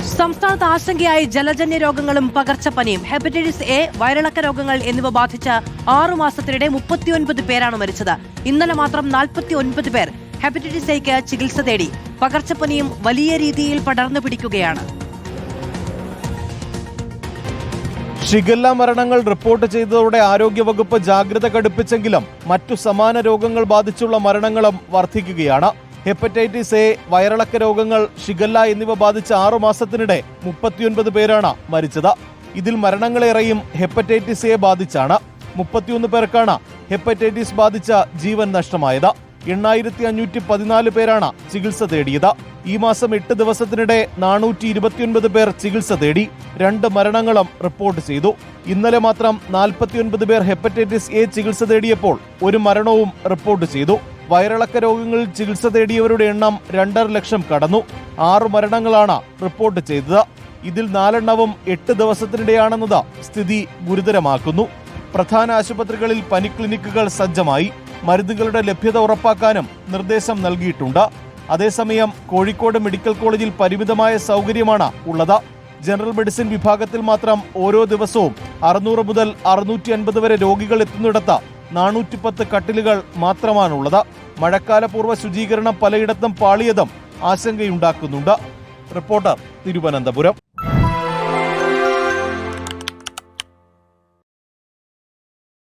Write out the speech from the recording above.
സംസ്ഥാനത്ത് ആശങ്കയായി ജലജന്യ രോഗങ്ങളും പകർച്ചപ്പനിയും. Hepatitis A, വയറിളക്ക രോഗങ്ങൾ എന്നിവ ബാധിച്ച 6 മാസത്തിനിടെ 39 പേരാണ് മരിച്ചത്. ഇന്നലെ മാത്രം 49 പേർ ഹെപ്പറ്റൈറ്റിസ് എക്ക് ചികിത്സ തേടി. പകർച്ചപ്പനിയും വലിയ രീതിയിൽ പടർന്നു പിടിക്കുകയാണ്. ഷിഗല്ല മരണങ്ങൾ റിപ്പോർട്ട് ചെയ്തതോടെ ആരോഗ്യവകുപ്പ് ജാഗ്രത കടുപ്പിച്ചെങ്കിലും മറ്റു സമാന രോഗങ്ങൾ ബാധിച്ചുള്ള മരണങ്ങളും വർദ്ധിക്കുകയാണ്. ഹെപ്പറ്റൈറ്റിസ് എ, വയറിളക്ക രോഗങ്ങൾ, ഷിഗല്ല എന്നിവ ബാധിച്ച 6 മാസത്തിനിടെ 39 പേരാണ് മരിച്ചത്. ഇതിൽ മരണങ്ങളേറെയും ഹെപ്പറ്റൈറ്റിസ് എ ബാധിച്ചാണ്. 31 പേർക്കാണ് ഹെപ്പറ്റൈറ്റിസ് ബാധിച്ച ജീവൻ നഷ്ടമായത്. 8514 പേരാണ് ചികിത്സ തേടിയത്. ഈ മാസം 8 ദിവസത്തിനിടെ 429 പേർ ചികിത്സ തേടി. 2 മരണങ്ങളും റിപ്പോർട്ട് ചെയ്തു. ഇന്നലെ മാത്രം 49 പേർ ഹെപ്പറ്റൈറ്റിസ് എ ചികിത്സ തേടിയപ്പോൾ 1 മരണവും റിപ്പോർട്ട് ചെയ്തു. വയറിളക്ക രോഗങ്ങളിൽ ചികിത്സ തേടിയവരുടെ എണ്ണം 2.5 ലക്ഷം കടന്നു. 6 മരണങ്ങളാണ് റിപ്പോർട്ട് ചെയ്തത്. ഇതിൽ 4 എണ്ണവും 8 ദിവസത്തിനിടെയാണെന്നത് സ്ഥിതി ഗുരുതരമാക്കുന്നു. പ്രധാന ആശുപത്രികളിൽ പനി ക്ലിനിക്കുകൾ സജ്ജമായി. മരുന്നുകളുടെ ലഭ്യത ഉറപ്പാക്കാനും നിർദ്ദേശം നൽകിയിട്ടുണ്ട്. അതേസമയം കോഴിക്കോട് മെഡിക്കൽ കോളേജിൽ പരിമിതമായ സൗകര്യമാണ് ഉള്ളത്. ജനറൽ മെഡിസിൻ വിഭാഗത്തിൽ മാത്രം ഓരോ ദിവസവും 600 മുതൽ 650 വരെ രോഗികൾ എത്തുന്നിടത്ത് 410 കട്ടിലുകൾ മാത്രമാണുള്ളത്. മഴക്കാലപൂർവ്വ ശുചീകരണം പലയിടത്തും പാളിയതും ആശങ്കയുണ്ടാക്കുന്നുണ്ട്. റിപ്പോർട്ടർ, തിരുവനന്തപുരം.